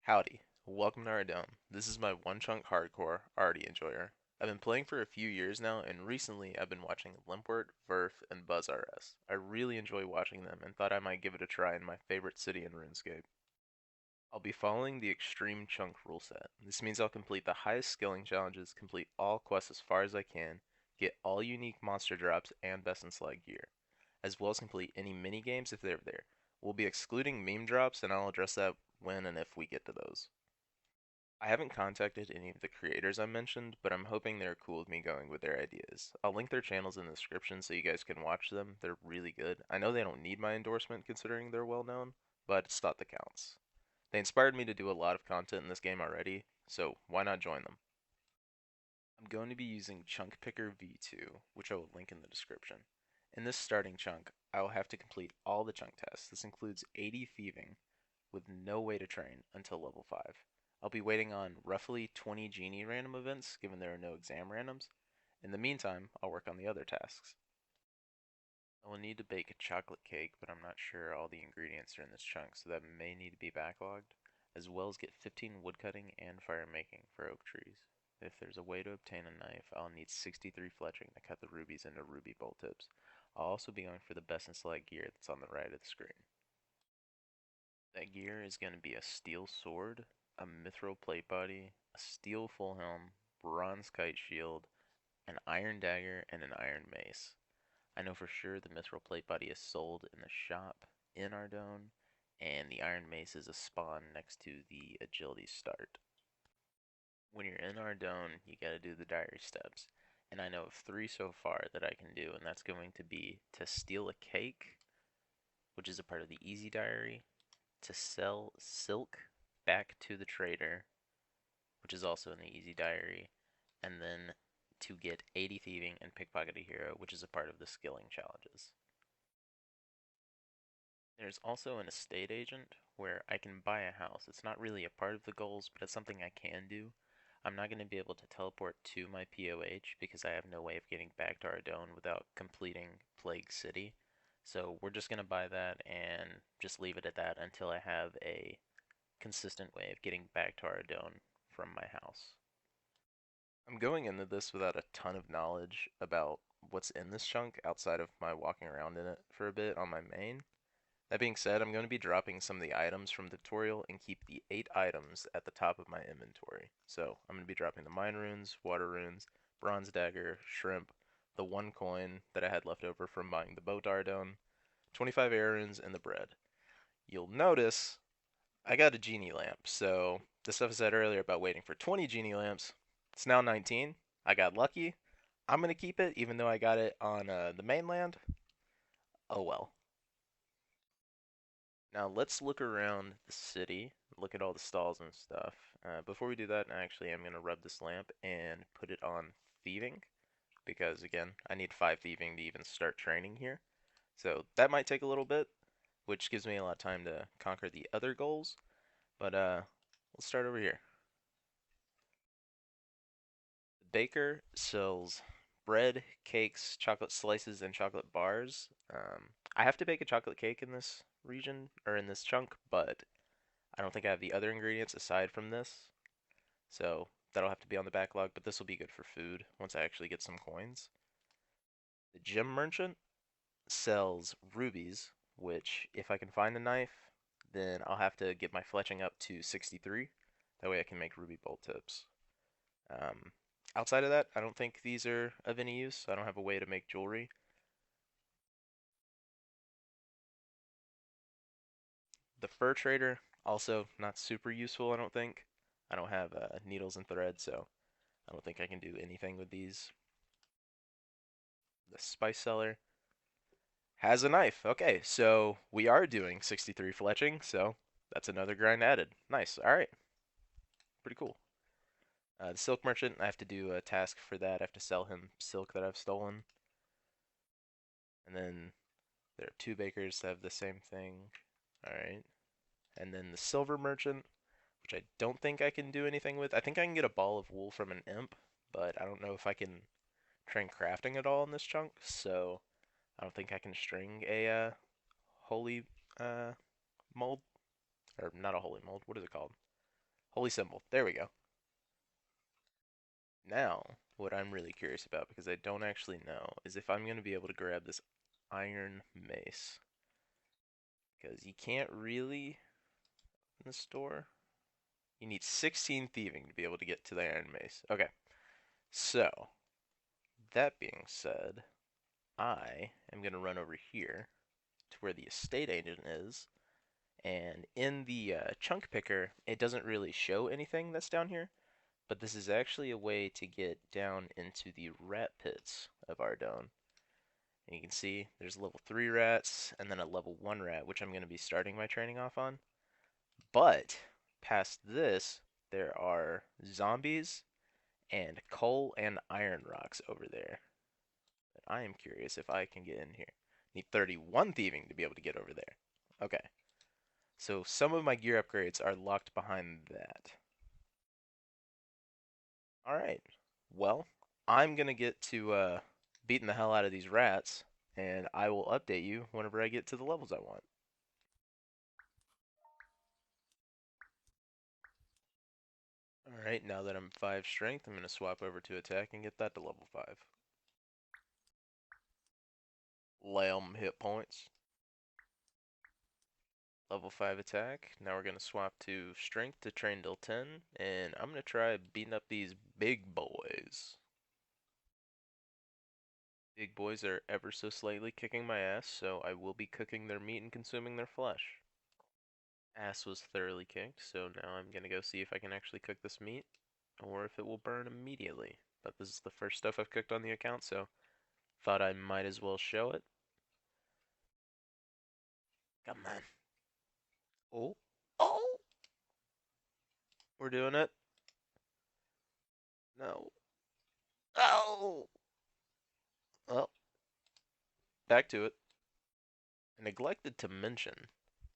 Howdy, welcome to Ardougne. This is my one chunk hardcore Ardy enjoyer. I've been playing for a few years now, and recently I've been watching Limpwurt, Verf, and BuzRS. I really enjoy watching them and thought I might give it a try in my favorite city in Runescape. I'll be following the Extreme Chunk rule set. This means I'll complete the highest skilling challenges, complete all quests as far as I can, get all unique monster drops and best in slot gear, as well as complete any mini games if they're there. We'll be excluding meme drops, and I'll address that when and if we get to those. I haven't contacted any of the creators I mentioned, but I'm hoping they're cool with me going with their ideas. I'll link their channels in the description so you guys can watch them. They're really good. I know they don't need my endorsement considering they're well known, but it's thought that counts. They inspired me to do a lot of content in this game already, so why not join them? I'm going to be using Chunk Picker V2, which I will link in the description. In this starting chunk, I will have to complete all the chunk tests. This includes 80 thieving, with no way to train until level 5. I'll be waiting on roughly 20 genie random events, given there are no exam randoms. In the meantime, I'll work on the other tasks. I will need to bake a chocolate cake, but I'm not sure all the ingredients are in this chunk, so that may need to be backlogged, as well as get 15 woodcutting and fire making for oak trees. If there's a way to obtain a knife, I'll need 63 fletching to cut the rubies into ruby bolt tips. I'll also be going for the best in select gear that's on the right of the screen. That gear is going to be a steel sword, a mithril plate body, a steel full helm, bronze kite shield, an iron dagger, and an iron mace. I know for sure the mithril plate body is sold in the shop in Ardougne, and the iron mace is a spawn next to the agility start. When you're in Ardougne, you gotta do the diary steps, and I know of 3 so far that I can do, and that's going to be to steal a cake, which is a part of the easy diary, to sell silk back to the trader, which is also in the easy diary, and then to get 80 thieving and pickpocket a hero, which is a part of the skilling challenges. There's also an estate agent where I can buy a house. It's not really a part of the goals, but it's something I can do. I'm not going to be able to teleport to my POH because I have no way of getting back to Ardougne without completing Plague City. So we're just going to buy that and just leave it at that until I have a consistent way of getting back to Ardougne from my house. I'm going into this without a ton of knowledge about what's in this chunk outside of my walking around in it for a bit on my main. That being said, I'm going to be dropping some of the items from the tutorial and keep the 8 items at the top of my inventory. So I'm going to be dropping the mine runes, water runes, bronze dagger, shrimp, the 1 coin that I had left over from buying the boat Ardougne, 25 air runes, and the bread. You'll notice I got a genie lamp, so the stuff I said earlier about waiting for 20 genie lamps, it's now 19. I got lucky. I'm going to keep it even though I got it on the mainland. Oh well. Now let's look around the city, look at all the stalls and stuff. Before we do that, actually, I'm going to rub this lamp and put it on thieving, because again, I need 5 thieving to even start training here. So that might take a little bit, which gives me a lot of time to conquer the other goals. But let's start over here. The baker sells bread, cakes, chocolate slices, and chocolate bars. I have to bake a chocolate cake in this region, or in this chunk, but I don't think I have the other ingredients aside from this, so that'll have to be on the backlog, but this will be good for food once I actually get some coins. The gem merchant sells rubies, which if I can find a knife, then I'll have to get my fletching up to 63. That way I can make ruby bolt tips. Um, Outside of that, I don't think these are of any use. I don't have a way to make jewelry. The fur trader, also not super useful, I don't think. I don't have needles and thread, so I don't think I can do anything with these. The spice seller has a knife. Okay, so we are doing 63 fletching, so that's another grind added. Nice. All right. Pretty cool. The silk merchant, I have to do a task for that. I have to sell him silk that I've stolen. And then there are 2 bakers that have the same thing. All right. And then the silver merchant, which I don't think I can do anything with. I think I can get a ball of wool from an imp, but I don't know if I can train crafting at all in this chunk, so I don't think I can string a holy uh, mold, or not a holy mold. What is it called? Holy symbol. There we go. Now, what I'm really curious about, because I don't actually know, is if I'm going to be able to grab this iron mace. Because you can't really in the store. You need 16 thieving to be able to get to the iron mace. Okay, so that being said, I am going to run over here to where the estate agent is. And in the chunk picker, it doesn't really show anything that's down here. But this is actually a way to get down into the rat pits of Ardougne. And you can see there's level 3 rats and then a level 1 rat, which I'm going to be starting my training off on. But past this, there are zombies and coal and iron rocks over there. But I am curious if I can get in here. Need 31 thieving to be able to get over there. Okay, so some of my gear upgrades are locked behind that. Alright, well, I'm gonna get to beating the hell out of these rats, and I will update you whenever I get to the levels I want. Alright, now that I'm 5 strength, I'm gonna swap over to attack and get that to level 5. Lay 'em hit points. Level 5 attack. Now we're gonna swap to strength to train till 10, and I'm gonna try beating up these big boys. Big boys are ever so slightly kicking my ass, so I will be cooking their meat and consuming their flesh. Ass was thoroughly kicked, so now I'm gonna go see if I can actually cook this meat, or if it will burn immediately. But this is the first stuff I've cooked on the account, so thought I might as well show it. Come on. Oh. Oh! We're doing it. No. Oh! Well, back to it. I neglected to mention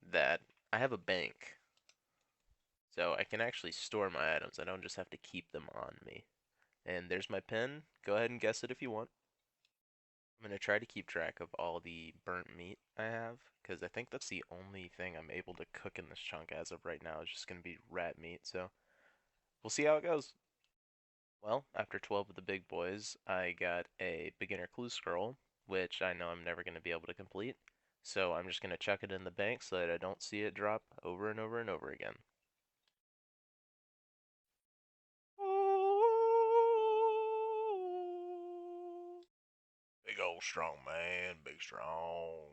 that I have a bank, so I can actually store my items. I don't just have to keep them on me. And there's my pin. Go ahead and guess it if you want. I'm going to try to keep track of all the burnt meat I have, because I think that's the only thing I'm able to cook in this chunk as of right now. It's just going to be rat meat, so we'll see how it goes. Well, after 12 of the big boys, I got a beginner clue scroll, which I know I'm never going to be able to complete. So I'm just going to chuck it in the bank so that I don't see it drop over and over and over again. Big old strong man, big strong.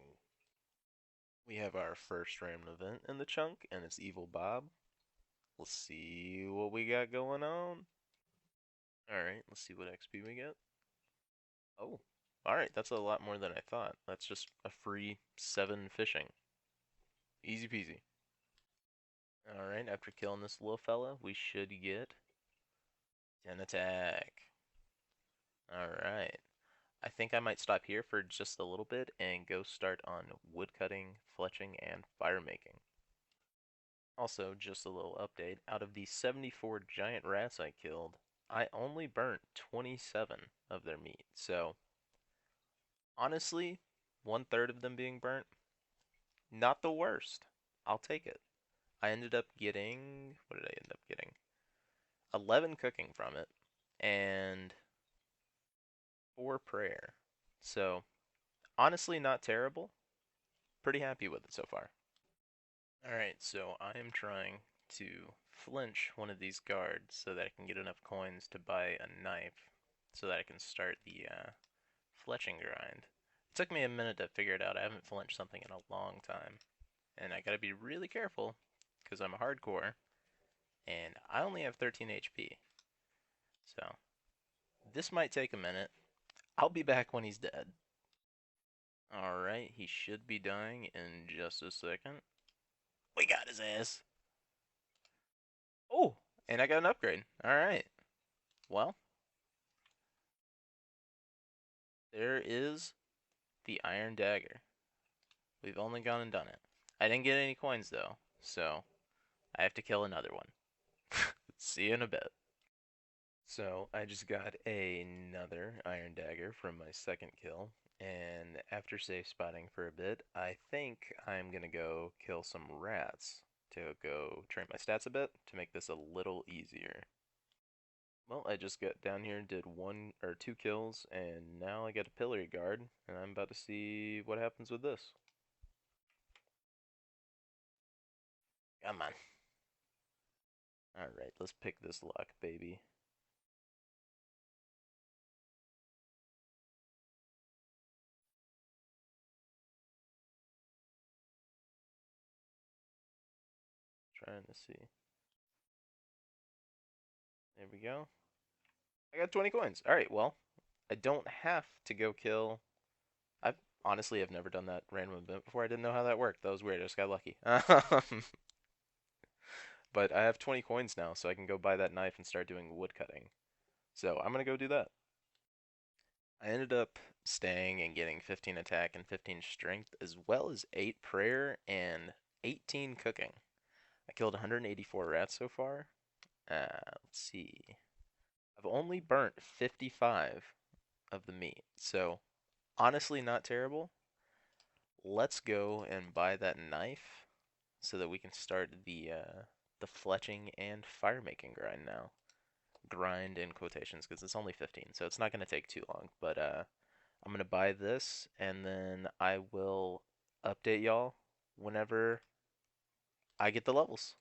We have our first random event in the chunk, and it's Evil Bob. Let's see what we got going on. Alright, let's see what XP we get. Oh, alright, that's a lot more than I thought. That's just a free 7 fishing. Easy peasy. Alright, after killing this little fella, we should get 10 attack. Alright. I think I might stop here for just a little bit and go start on woodcutting, fletching, and fire making. Also, just a little update, out of the 74 giant rats I killed, I only burnt 27 of their meat. So, honestly, 1/3 of them being burnt, not the worst. I'll take it. I ended up getting, what did I end up getting? 11 cooking from it, and 4 prayer. So, honestly, not terrible. Pretty happy with it so far. Alright, so I am trying to flinch one of these guards so that I can get enough coins to buy a knife so that I can start the fletching grind. It took me a minute to figure it out. I haven't flinched something in a long time. And I gotta be really careful because I'm a hardcore and I only have 13 HP. So, this might take a minute. I'll be back when he's dead. Alright, he should be dying in just a second. We got his ass. Oh, and I got an upgrade. Alright. Well, there is the iron dagger. We've only gone and done it. I didn't get any coins though, so I have to kill another one. See you in a bit. So I just got another iron dagger from my second kill, and after safe spotting for a bit, I think I'm gonna go kill some rats to go train my stats a bit to make this a little easier. Well, I just got down here and did 2 kills, and now I get a pillory guard, and I'm about to see what happens with this. Come on. Alright, let's pick this lock, baby. Trying to see. There we go. I got 20 coins. Alright, well, I don't have to go kill. I've honestly have never done that random event before. I didn't know how that worked. That was weird. I just got lucky. But I have 20 coins now, so I can go buy that knife and start doing wood cutting. So I'm gonna go do that. I ended up staying and getting 15 attack and 15 strength, as well as 8 prayer and 18 cooking. I killed 184 rats so far. Let's see. I've only burnt 55 of the meat, so honestly not terrible. Let's go and buy that knife so that we can start the fletching and fire making grind now. Grind in quotations because it's only 15, so it's not going to take too long. But I'm going to buy this, and then I will update y'all whenever I get the levels.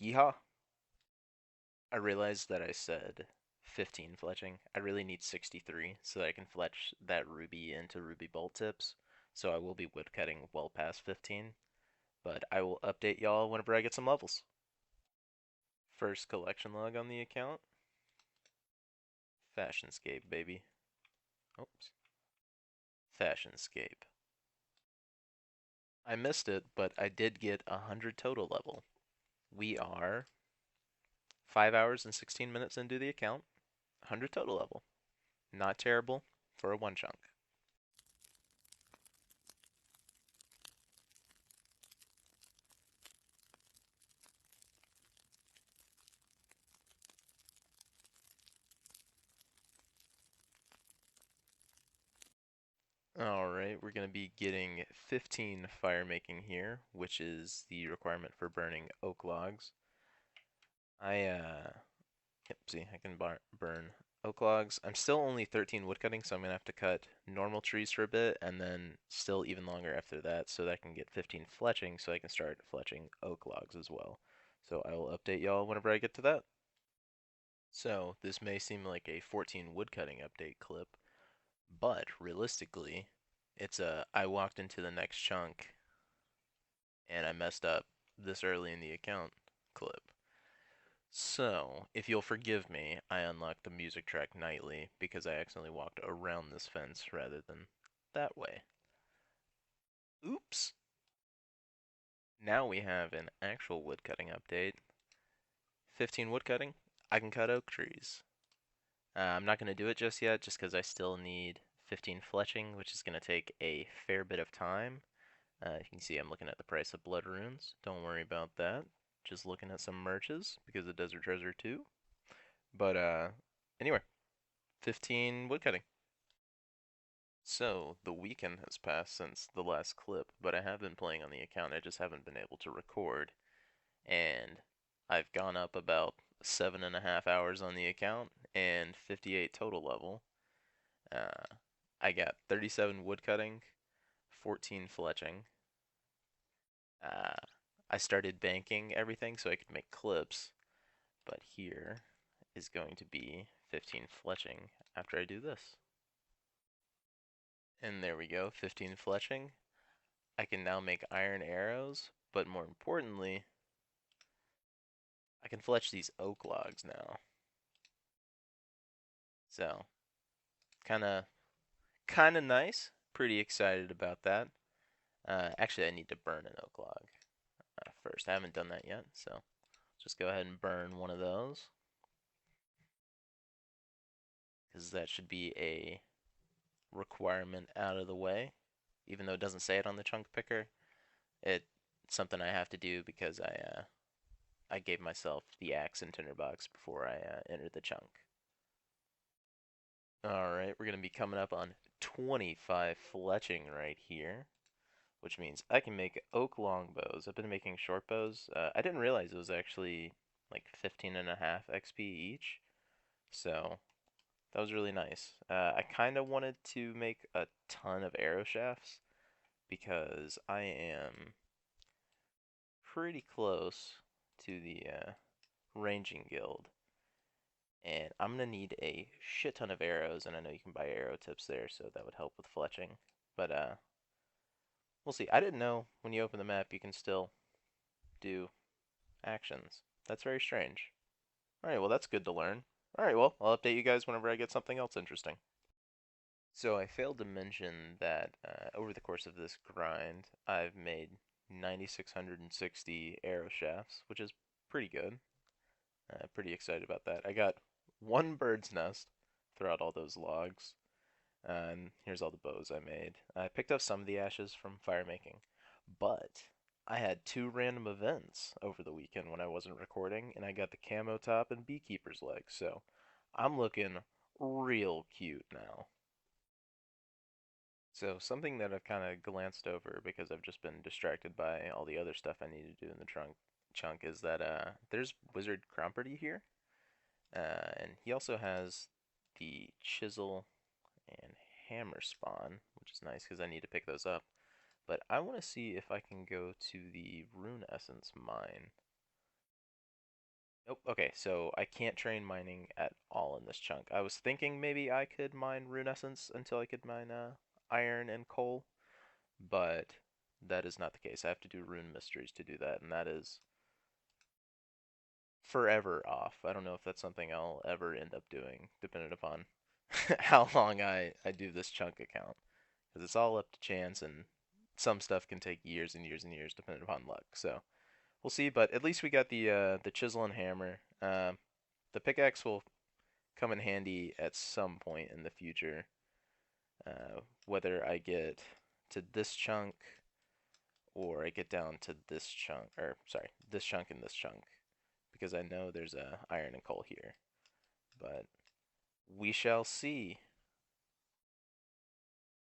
Yeehaw! I realized that I said 15 fletching. I really need 63 so that I can fletch that ruby into ruby bolt tips. So I will be woodcutting well past 15. But I will update y'all whenever I get some levels. First collection log on the account. Fashionscape, baby. Oops. Fashionscape. I missed it, but I did get 100 total level. We are 5 hours and 16 minutes into the account. 100 total level. Not terrible for a one chunk. Alright, we're going to be getting 15 fire making here, which is the requirement for burning oak logs. Yep, see, I can burn oak logs. I'm still only 13 woodcutting, so I'm going to have to cut normal trees for a bit, and then still even longer after that, so that I can get 15 fletching, so I can start fletching oak logs as well. So I will update y'all whenever I get to that. So, this may seem like a 14 woodcutting update clip, but realistically, it's I walked into the next chunk and I messed up this early in the account clip. So, if you'll forgive me, I unlocked the music track nightly because I accidentally walked around this fence rather than that way. Oops! Now we have an actual woodcutting update. 15 woodcutting, I can cut oak trees. I'm not going to do it just yet, just because I still need 15 fletching, which is going to take a fair bit of time. You can see I'm looking at the price of blood runes. Don't worry about that. Just looking at some merches because of Desert Treasure 2. But anyway, 15 woodcutting. So the weekend has passed since the last clip, but I have been playing on the account. I just haven't been able to record, and I've gone up about 7.5 hours on the account and 58 total level. I got 37 woodcutting, 14 fletching. I started banking everything so I could make clips, but here is going to be 15 fletching after I do this. And there we go, 15 fletching. I can now make iron arrows, but more importantly, I can fletch these oak logs now. So, kinda nice. Pretty excited about that. Actually, I need to burn an oak log first. I haven't done that yet, so just go ahead and burn one of those. Because that should be a requirement out of the way. Even though it doesn't say it on the chunk picker, it's something I have to do because I gave myself the axe and tinderbox before I entered the chunk. Alright, we're going to be coming up on 25 fletching right here, which means I can make oak longbows. I've been making short bows. I didn't realize it was actually like 15 and a half XP each, so that was really nice. I kind of wanted to make a ton of arrow shafts because I am pretty close to the ranging guild, and I'm gonna need a shit ton of arrows, and I know you can buy arrow tips there, so that would help with fletching. But we'll see. I didn't know when you open the map you can still do actions. That's very strange. Alright, well, that's good to learn. Alright, well, I'll update you guys whenever I get something else interesting. So I failed to mention that over the course of this grind, I've made 9,660 arrow shafts, which is pretty good. Pretty excited about that. I got one bird's nest throughout all those logs, and here's all the bows I made. I picked up some of the ashes from fire making, but I had two random events over the weekend when I wasn't recording, and I got the camo top and beekeeper's legs, so I'm looking real cute now. So something that I've kind of glanced over because I've just been distracted by all the other stuff I need to do in the chunk is that there's Wizard Cromperty here, and he also has the chisel and hammer spawn, which is nice because I need to pick those up. But I want to see if I can go to the rune essence mine. Nope. Okay, so I can't train mining at all in this chunk. I was thinking maybe I could mine rune essence until I could mine iron and coal, but that is not the case. I have to do rune mysteries to do that, and that is forever off. I don't know if that's something I'll ever end up doing, depending upon how long I do this chunk account. Because it's all up to chance, and some stuff can take years and years and years, depending upon luck. So we'll see. But at least we got the chisel and hammer. The pickaxe will come in handy at some point in the future. Whether I get to this chunk or I get down to this chunk, or sorry, this chunk and this chunk, because I know there's a iron and coal here. But we shall see.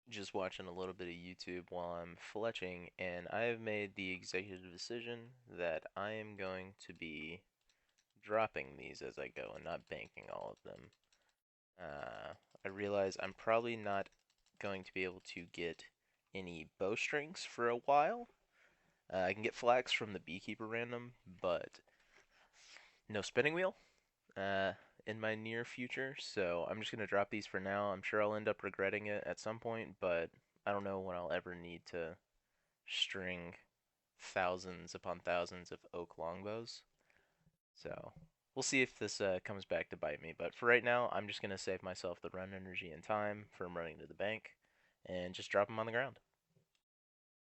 Just watching a little bit of YouTube while I'm fletching, and I have made the executive decision that I am going to be dropping these as I go and not banking all of them. I realize I'm probably not going to be able to get any bowstrings for a while. I can get flax from the beekeeper random, but no spinning wheel uh, in my near future. So I'm just gonna drop these for now. I'm sure I'll end up regretting it at some point, but I don't know when I'll ever need to string thousands upon thousands of oak longbows. So we'll see if this comes back to bite me. But for right now, I'm just gonna save myself the run energy and time from running to the bank, and just drop them on the ground.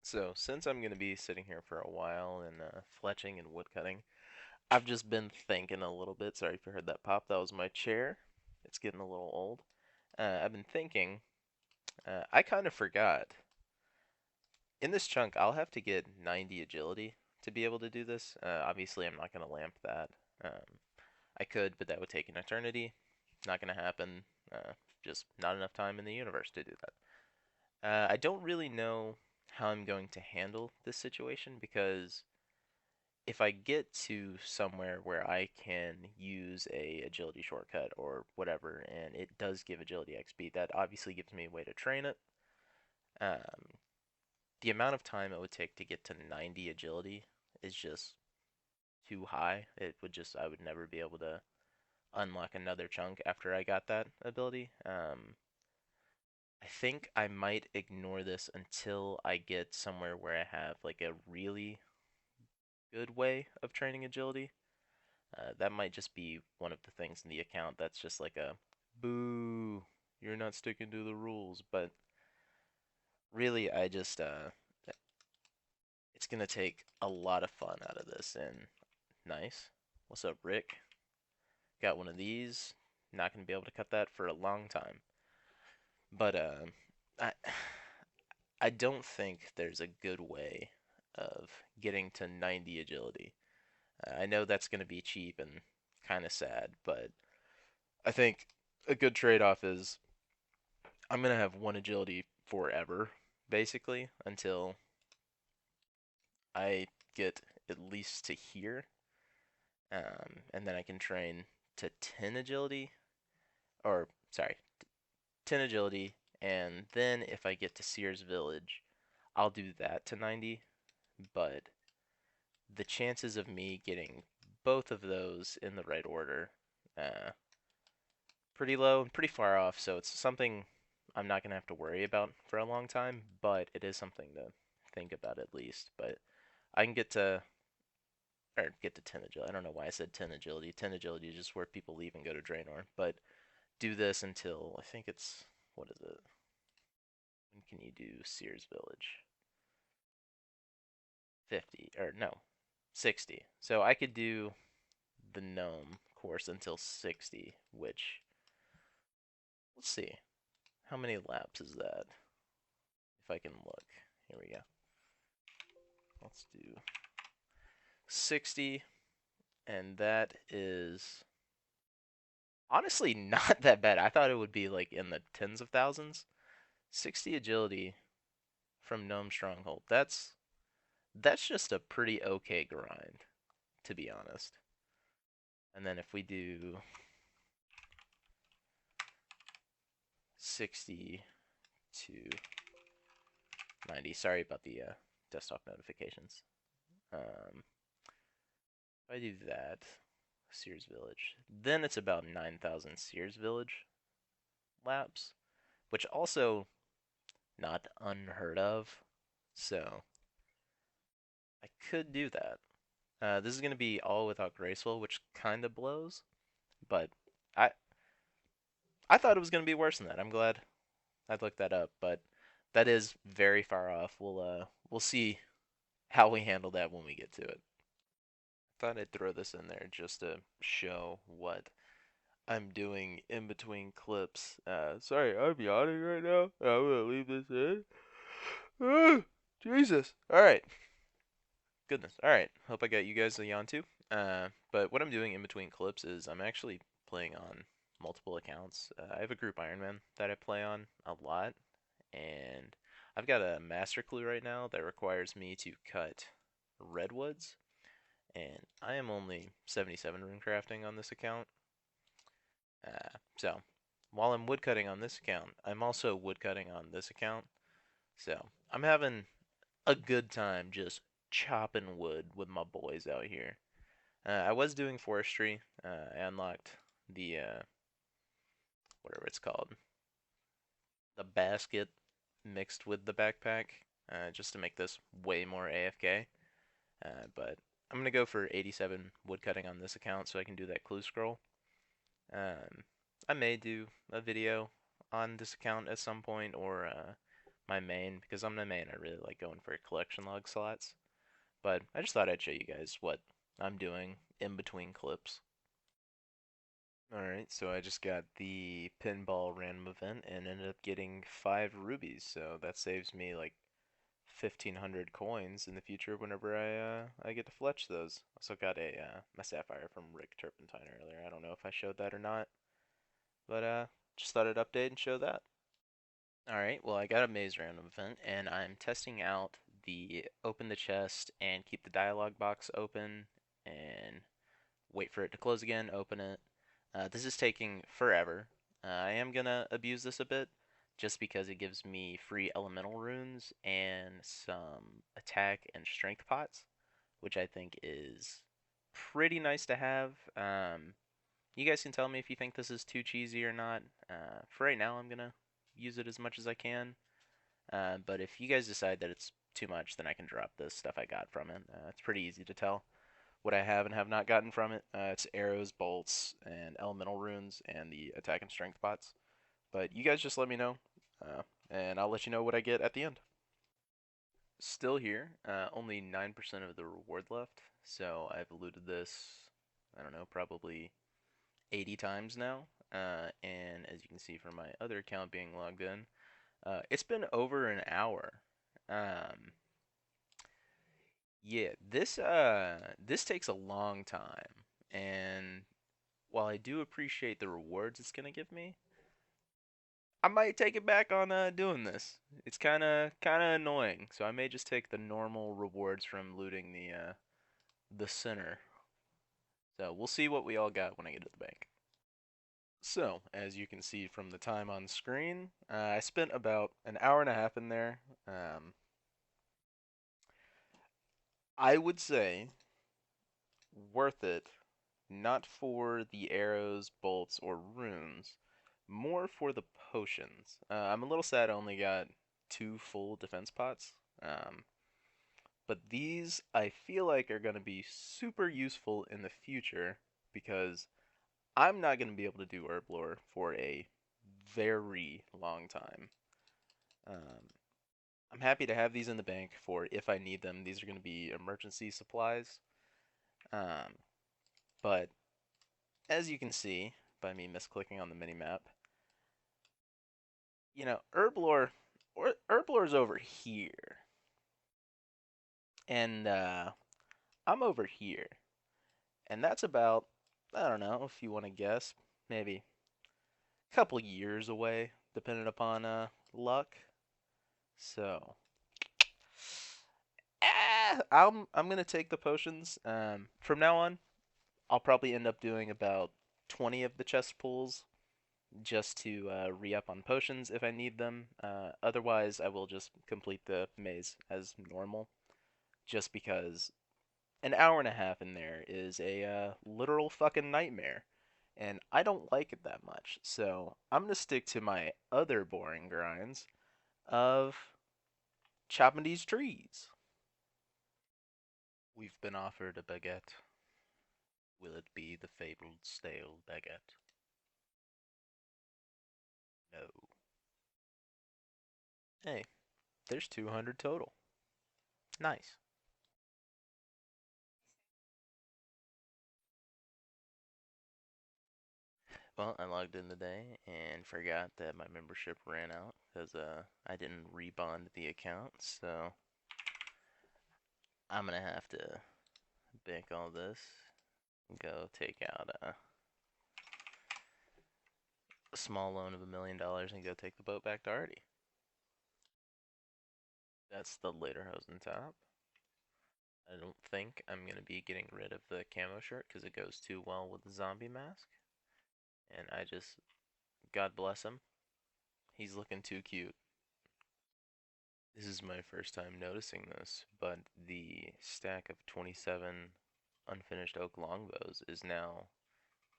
So since I'm gonna be sitting here for a while and fletching and woodcutting, I've just been thinking a little bit. Sorry if you heard that pop. That was my chair. It's getting a little old. I've been thinking. I kind of forgot. In this chunk, I'll have to get 90 agility to be able to do this. Obviously, I'm not going to lamp that. I could, but that would take an eternity. Not going to happen. Just not enough time in the universe to do that. I don't really know how I'm going to handle this situation because if I get to somewhere where I can use a agility shortcut or whatever, and it does give agility XP, that obviously gives me a way to train it. Um, the amount of time it would take to get to 90 agility is just too high. I would never be able to unlock another chunk after I got that ability. I think I might ignore this until I get somewhere where I have like a really good way of training agility. That might just be one of the things in the account that's just like a boo, you're not sticking to the rules. But really, it's gonna take a lot of fun out of this. And nice. What's up, Rick? Got one of these. Not gonna be able to cut that for a long time. But I I don't think there's a good way of getting to 90 agility. I know that's gonna be cheap and kind of sad, but I think a good trade-off is I'm gonna have one agility forever, basically, until I get at least to here, and then I can train to 10 agility, or sorry, 10 agility, and then if I get to Sears Village, I'll do that to 90, but the chances of me getting both of those in the right order, uh, pretty low and pretty far off, so it's something I'm not going to have to worry about for a long time, but it is something to think about at least. But I can get to 10 agility. I don't know why I said 10 agility. 10 agility is just where people leave and go to Draenor, but do this until, I think it's, what is it? When can you do Sears Village? 50, or no, 60. So I could do the gnome course until 60, which, let's see, how many laps is that? If I can look. Here we go. Let's do 60, and that is honestly not that bad. I thought it would be like in the tens of thousands. 60 agility from Gnome Stronghold. That's just a pretty okay grind, to be honest. And then if we do 60 to 90, sorry about the desktop notifications. If I do that, Sears Village, then it's about 9,000 Sears Village laps, which also not unheard of. So I could do that. This is going to be all without Graceful, which kind of blows, but I I thought it was going to be worse than that. I'm glad I looked that up, but that is very far off. We'll see how we handle that when we get to it. Thought I'd throw this in there just to show what I'm doing in between clips. Sorry, I'm yawning right now. I'm gonna leave this in. Jesus. All right. Goodness. All right. Hope I got you guys a yawn too. But what I'm doing in between clips is I'm actually playing on multiple accounts. I have a group Ironman that I play on a lot, and I've got a master clue right now that requires me to cut redwoods, and I am only 77 rune crafting on this account. So while I'm woodcutting on this account, I'm also woodcutting on this account. So I'm having a good time just chopping wood with my boys out here. I was doing forestry. I unlocked the whatever it's called, the basket mixed with the backpack, just to make this way more AFK. But I'm gonna go for 87 woodcutting on this account so I can do that clue scroll. I may do a video on this account at some point, or my main, because on my main I really like going for collection log slots. But I just thought I'd show you guys what I'm doing in between clips. Alright, so I just got the pinball random event and ended up getting 5 rubies, so that saves me like 1,500 coins in the future whenever I get to fletch those. Also got a my sapphire from Rick Turpentine earlier. I don't know if I showed that or not, but just thought I'd update and show that. Alright, well I got a maze random event and I'm testing out the open the chest and keep the dialog box open and wait for it to close again, open it. This is taking forever. I am gonna abuse this a bit just because it gives me free elemental runes and some attack and strength pots, which I think is pretty nice to have. You guys can tell me if you think this is too cheesy or not. For right now, I'm gonna use it as much as I can. But if you guys decide that it's too much, then I can drop the stuff I got from it. It's pretty easy to tell what I have and have not gotten from it. It's arrows, bolts, and elemental runes, and the attack and strength pots. But you guys just let me know, and I'll let you know what I get at the end. Still here, only 9% of the reward left, so I've looted this, I don't know, probably 80 times now. And as you can see from my other account being logged in, it's been over an hour. Um, yeah, this takes a long time, and while I do appreciate the rewards it's gonna give me, I might take it back on doing this. It's kind of annoying, so I may just take the normal rewards from looting the center. So we'll see what we all got when I get to the bank. So, as you can see from the time on screen, I spent about an hour and a half in there. Um, I would say worth it, not for the arrows, bolts, or runes, more for the potions. I'm a little sad I only got 2 full defense pots, but these I feel like are going to be super useful in the future because I'm not going to be able to do herb lore for a very long time. Um, I'm happy to have these in the bank for if I need them. These are going to be emergency supplies. Um, but as you can see by me misclicking on the mini map, herblore or herblore's over here, and I'm over here, and that's about, I don't know if you want to guess, maybe a couple years away, depending upon luck. So I'm gonna take the potions. From now on, I'll probably end up doing about 20 of the chest pulls just to re-up on potions if I need them. Otherwise, I will just complete the maze as normal, just because an hour and a half in there is a literal fucking nightmare, and I don't like it that much. So I'm gonna stick to my other boring grinds of chopping these trees. We've been offered a baguette. Will it be the fabled stale baguette? No. Hey, there's 200 total. Nice. Well, I logged in today and forgot that my membership ran out because I didn't rebond the account. So I'm gonna have to bank all this, go take out a small loan of $1 million and go take the boat back to Ardy. That's the lederhosen top. I don't think I'm gonna be getting rid of the camo shirt because it goes too well with the zombie mask. And I just, God bless him, he's looking too cute. This is my first time noticing this, but the stack of 27 unfinished oak longbows is now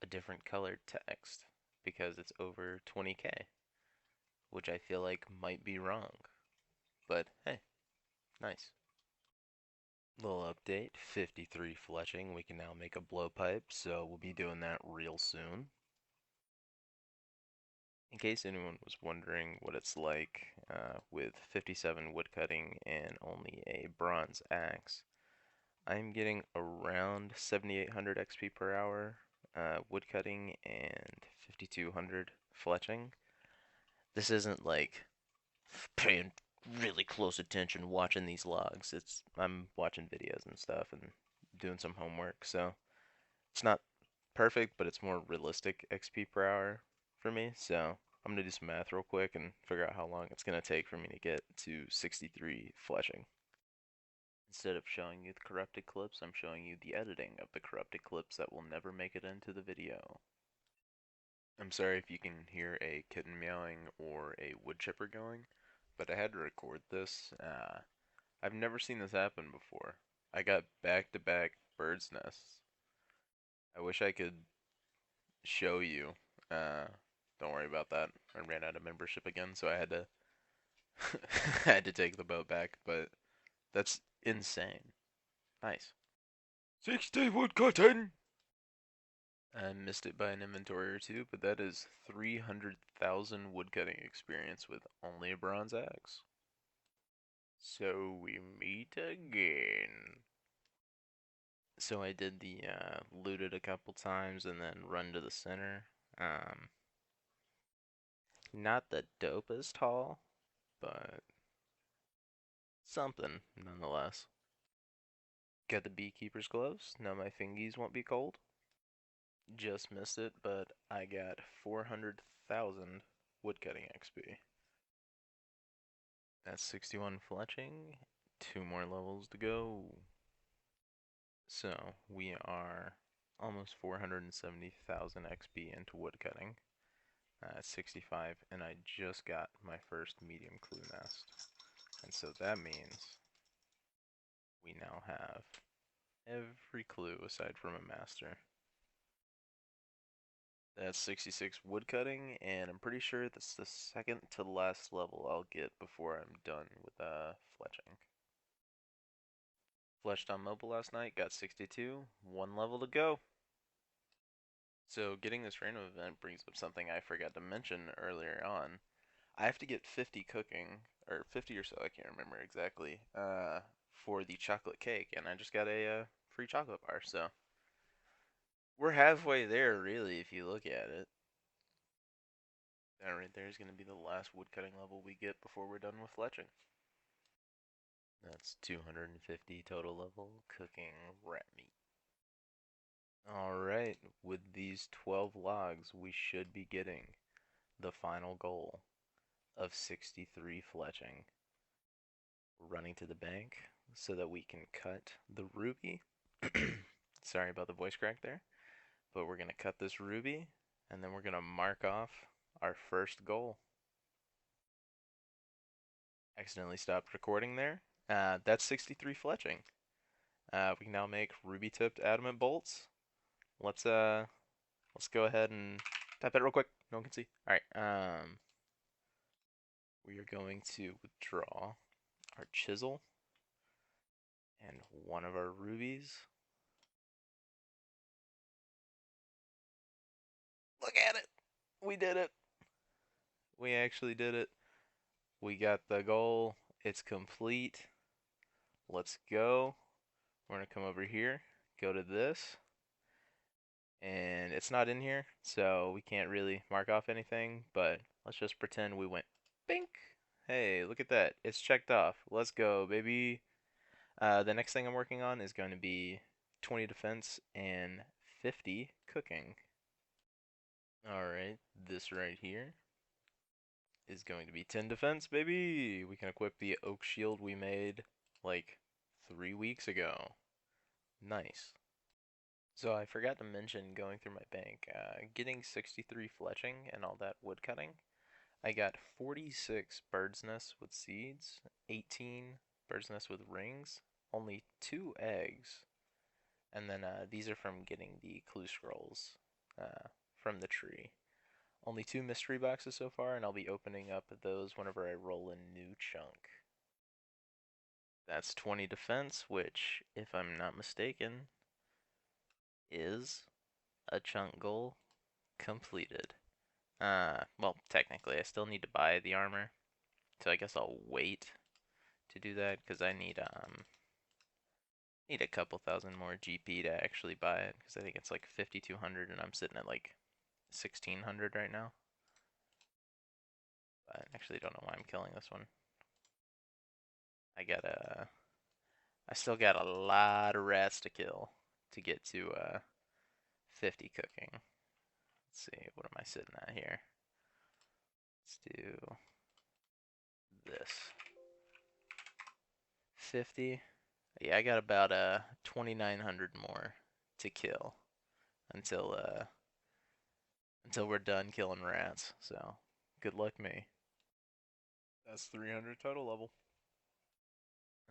a different colored text because it's over 20k, which I feel like might be wrong. But hey, nice. Little update, 53 fletching. We can now make a blowpipe, so we'll be doing that real soon. In case anyone was wondering what it's like with 57 woodcutting and only a bronze axe, I'm getting around 7,800 XP per hour woodcutting and 5,200 fletching. This isn't like paying really close attention watching these logs. I'm watching videos and stuff and doing some homework, so it's not perfect, but it's more realistic XP per hour for me. So I'm gonna do some math real quick and figure out how long it's gonna take for me to get to 63 fletching. Instead of showing you the corrupted clips, I'm showing you the editing of the corrupted clips that will never make it into the video. I'm sorry if you can hear a kitten meowing or a wood chipper going, but I had to record this. I've never seen this happen before. I got back-to-back bird's nests. I wish I could show you. Uh, don't worry about that. I ran out of membership again, so I had to I had to take the boat back, but that's insane. Nice. 60 woodcutting! I missed it by an inventory or two, but that is 300,000 woodcutting experience with only a bronze axe. So we meet again. So I did the looted a couple times and then run to the center. Not the dopest haul, but something nonetheless. Got the beekeeper's gloves. Now my fingies won't be cold. Just missed it, but I got 400,000 woodcutting XP. That's 61 fletching. 2 more levels to go. So we are almost 470,000 XP into woodcutting. 65, and I just got my first medium clue nest. And so that means we now have every clue aside from a master. That's 66 woodcutting, and I'm pretty sure that's the second to last level I'll get before I'm done with fletching. Fletched on mobile last night, got 62, 1 level to go. So getting this random event brings up something I forgot to mention earlier on. I have to get 50 cooking, or 50 or so, I can't remember exactly, for the chocolate cake, and I just got a free chocolate bar, so we're halfway there, really, if you look at it. That right there is going to be the last woodcutting level we get before we're done with fletching. That's 250 total level cooking rat meat. Alright, with these 12 logs, we should be getting the final goal of 63 fletching. Running to the bank so that we can cut the ruby. Sorry about the voice crack there. But we're going to cut this ruby, and then we're going to mark off our first goal. Accidentally stopped recording there. That's 63 fletching. We can now make ruby-tipped adamant bolts. Let's go ahead and type that real quick. No one can see. All right. We are going to withdraw our chisel and one of our rubies. Look at it. We did it. We actually did it. We got the goal. It's complete. Let's go. We're going to come over here, go to this, and it's not in here, so we can't really mark off anything, but let's just pretend we went bink. Hey, look at that. It's checked off. Let's go, baby. The next thing I'm working on is going to be 20 defense and 50 cooking. Alright, this right here is going to be 10 defense, baby. We can equip the oak shield we made like 3 weeks ago. Nice. So I forgot to mention going through my bank, getting 63 fletching and all that wood cutting. I got 46 bird's nests with seeds, 18 bird's nests with rings, only 2 eggs, and then these are from getting the clue scrolls from the tree. Only 2 mystery boxes so far, and I'll be opening up those whenever I roll a new chunk. That's 20 defense, which, if I'm not mistaken, is a chunk goal completed. Well, technically, I still need to buy the armor, so I guess I'll wait to do that, because I need a couple thousand more GP to actually buy it, because I think it's like 5,200, and I'm sitting at like 1,600 right now. But I actually don't know why I'm killing this one. I still got a lot of rats to kill to get to 50 cooking. Let's see, what am I sitting at here? Let's do this. 50. Yeah, I got about 2,900 more to kill until we're done killing rats. So, good luck me. That's 300 total level.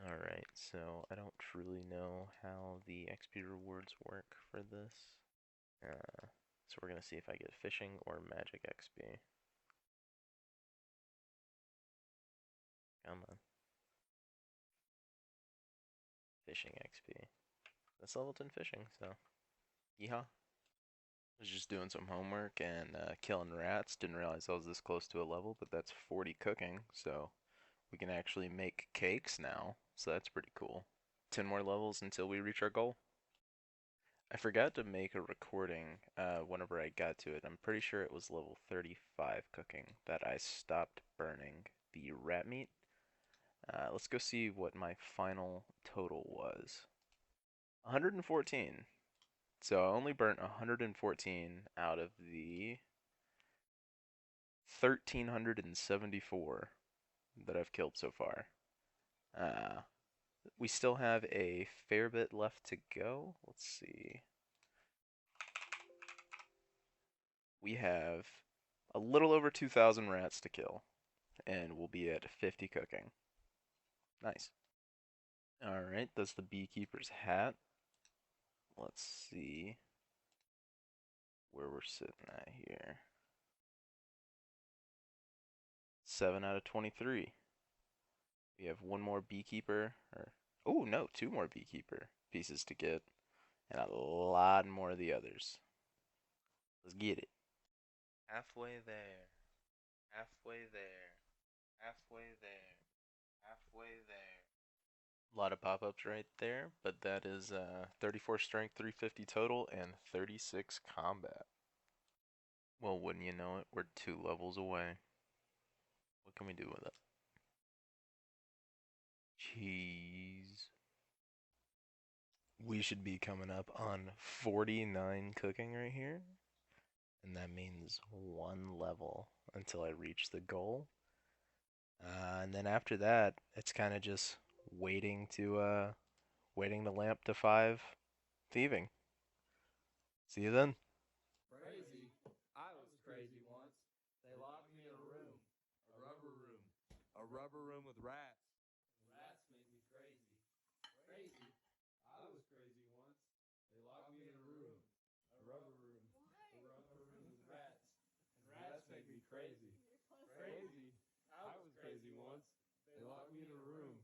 Alright, so I don't truly know how the XP rewards work for this. So we're gonna see if I get fishing or magic XP. Come on. Fishing XP. That's level 10 fishing, so yeehaw. I was just doing some homework and killing rats. Didn't realize I was this close to a level, but that's 40 cooking, so we can actually make cakes now, so that's pretty cool. 10 more levels until we reach our goal. I forgot to make a recording whenever I got to it. I'm pretty sure it was level 35 cooking that I stopped burning the rat meat. Let's go see what my final total was. 114. So I only burnt 114 out of the 1,374 that I've killed so far. We still have a fair bit left to go. Let's see. We have a little over 2,000 rats to kill, and we'll be at 50 cooking. Nice. Alright, that's the beekeeper's hat. Let's see where we're sitting at here. 7 out of 23. We have one more beekeeper, oh no, two more beekeeper pieces to get, and a lot more of the others. Let's get it. Halfway there. Halfway there. Halfway there. Halfway there. A lot of pop-ups right there, but that is 34 strength, 350 total, and 36 combat. Well, wouldn't you know it, we're 2 levels away. What can we do with it? Cheese. We should be coming up on 49 cooking right here. And that means 1 level until I reach the goal. And then after that, it's kind of just waiting to waiting the lamp to 5 thieving. See you then. Crazy. I was crazy once. They locked me in a room. A rubber room. A rubber room with rats. Rats make me crazy. Crazy. I was crazy once. They locked me in a room. A rubber room. A rubber room with rats. And rats make me crazy. Crazy. I was crazy once. They locked me in a room.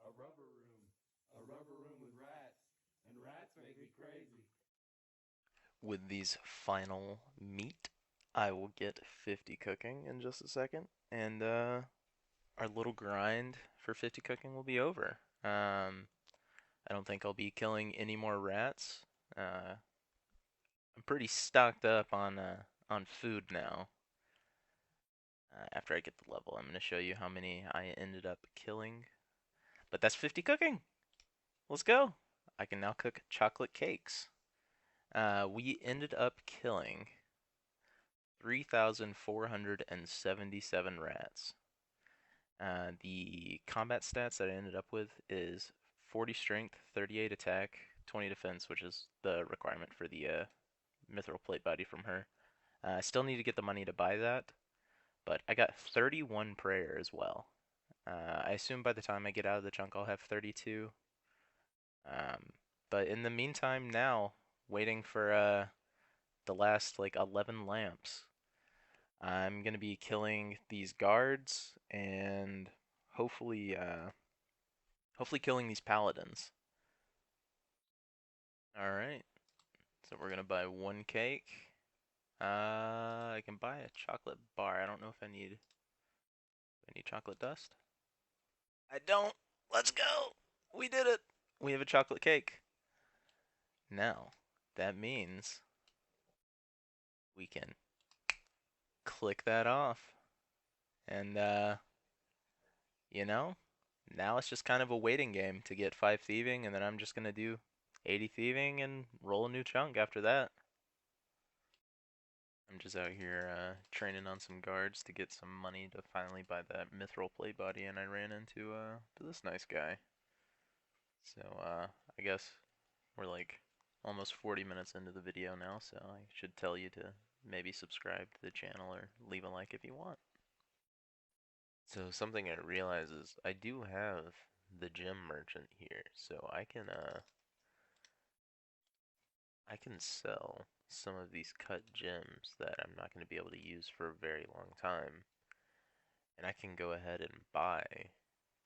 A rubber room. A rubber room with rats. And rats make me crazy. With these final meat, I will get 50 cooking in just a second, and our little grind for 50 cooking will be over. I don't think I'll be killing any more rats. I'm pretty stocked up on food now. After I get the level, I'm going to show you how many I ended up killing. But that's 50 cooking. Let's go. I can now cook chocolate cakes. We ended up killing 3,477 rats. The combat stats that I ended up with is 40 strength, 38 attack, 20 defense, which is the requirement for the mithril plate body from her. I still need to get the money to buy that, but I got 31 prayer as well. I assume by the time I get out of the chunk I'll have 32. But in the meantime now, waiting for the last like 11 lamps. I'm gonna be killing these guards and hopefully hopefully killing these paladins. Alright. So we're gonna buy 1 cake. I can buy a chocolate bar. I don't know if I need chocolate dust. I don't. Let's go. We did it. We have a chocolate cake. Now, that means we can click that off. And you know, now it's just kind of a waiting game to get 5 thieving, and then I'm just gonna do 80 thieving and roll a new chunk after that. I'm just out here training on some guards to get some money to finally buy that mithril plate body, and I ran into this nice guy. So I guess we're like almost 40 minutes into the video now, so I should tell you to maybe subscribe to the channel or leave a like if you want. So something I realize is I do have the gem merchant here, so I can sell some of these cut gems that I'm not going to be able to use for a very long time, and I can go ahead and buy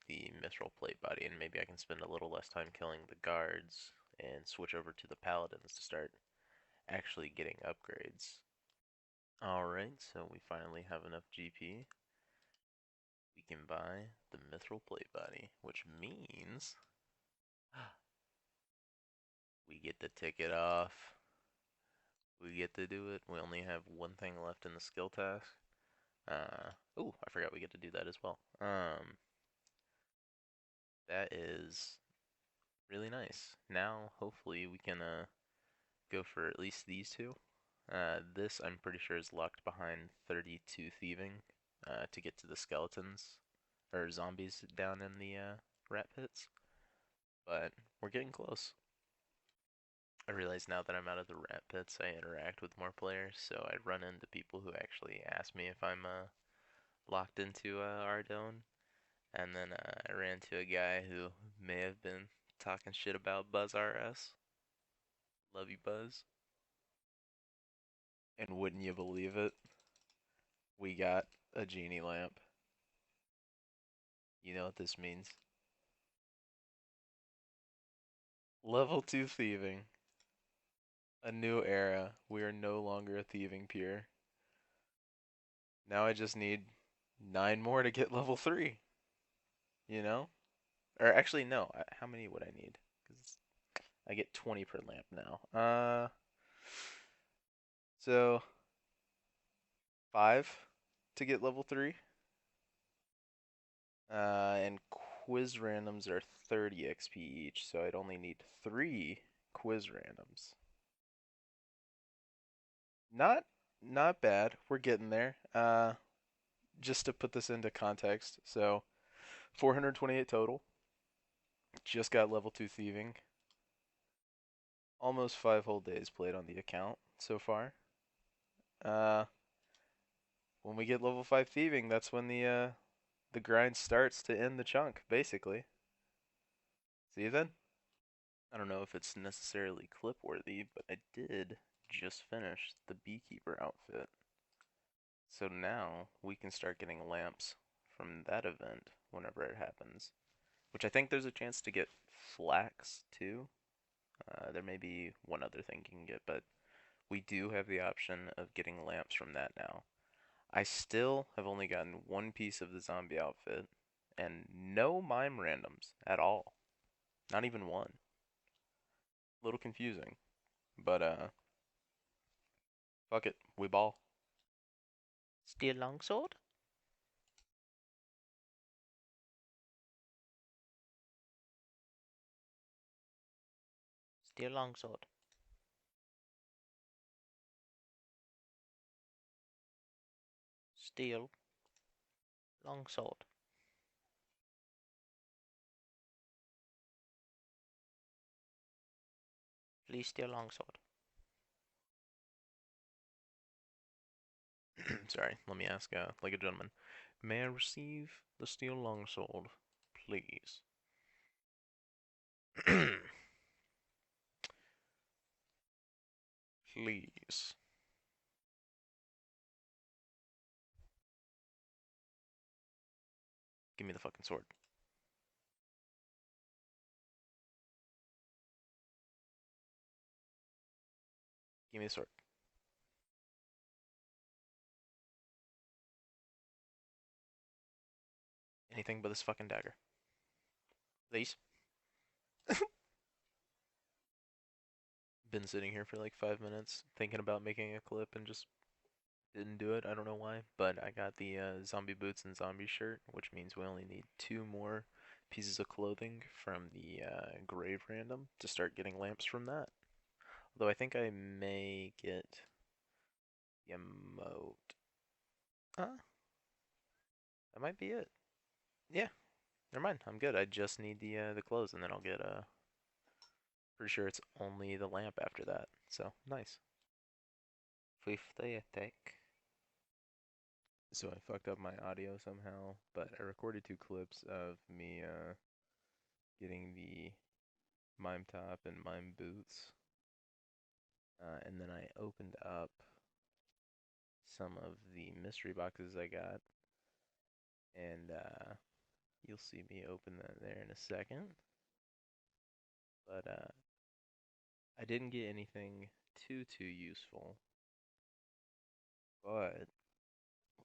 the mithril plate body, and maybe I can spend a little less time killing the guards and switch over to the paladins to start actually getting upgrades. Alright, so we finally have enough GP. We can buy the mithril plate body, which means we get the ticket off. We get to do it. We only have 1 thing left in the skill task. Oh, I forgot we get to do that as well. That is really nice. Now, hopefully, we can go for at least these 2. This, I'm pretty sure, is locked behind 32 thieving, to get to the skeletons or zombies down in the rat pits, but we're getting close. I realize now that I'm out of the rat pits, I interact with more players, so I run into people who actually ask me if I'm locked into Ardougne, and then I ran into a guy who may have been talking shit about BuzRS. Love you, Buzz. And wouldn't you believe it? We got a genie lamp. You know what this means? Level 2 thieving. A new era. We are no longer a thieving peer. Now I just need 9 more to get level 3. You know? Or actually, no. How many would I need? Because I get 20 per lamp now. So 5 to get level 3. And quiz randoms are 30 XP each, so I'd only need 3 quiz randoms. Not not bad. We're getting there. Just to put this into context, so 428 total. Just got level 2 thieving. Almost 5 whole days played on the account so far. Uh, when we get level 5 thieving, that's when the grind starts to end the chunk, basically. See you then. I don't know if it's necessarily clip worthy, but I did just finish the beekeeper outfit. So now we can start getting lamps from that event whenever it happens. Which I think there's a chance to get flax too. There may be one other thing you can get, but we do have the option of getting lamps from that now. I still have only gotten one piece of the zombie outfit and no mime randoms at all. Not even one. A little confusing, but fuck it, we ball. Steel longsword? Steel longsword. Steel longsword. Please steel longsword. Sorry, let me ask like a gentleman. May I receive the steel longsword, please? Please. Give me the fucking sword. Give me the sword. Anything but this fucking dagger. Please. Been sitting here for like 5 minutes thinking about making a clip and just didn't do it. I don't know why, but I got the zombie boots and zombie shirt, which means we only need 2 more pieces of clothing from the grave random to start getting lamps from that. Although I think I may get the emote. Huh? That might be it. Yeah, never mind. I'm good. I just need the clothes, and then I'll get pretty sure it's only the lamp after that. So nice. 50 attack. So I fucked up my audio somehow, but I recorded 2 clips of me getting the mime top and mime boots, and then I opened up some of the mystery boxes I got, and you'll see me open that there in a second. But I didn't get anything too useful, but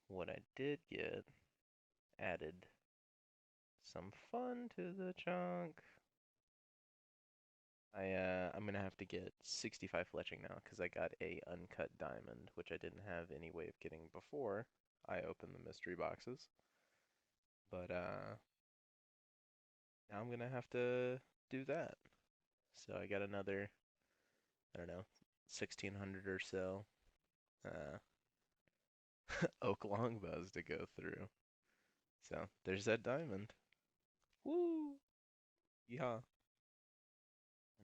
what I did get added some fun to the chunk. I'm gonna have to get 65 fletching now because I got a uncut diamond, which I didn't have any way of getting before I opened the mystery boxes. But now I'm gonna have to do that. So I got another, I don't know, 1600 or so. Uh, oak longbows to go through. So there's that diamond. Woo! Yeah.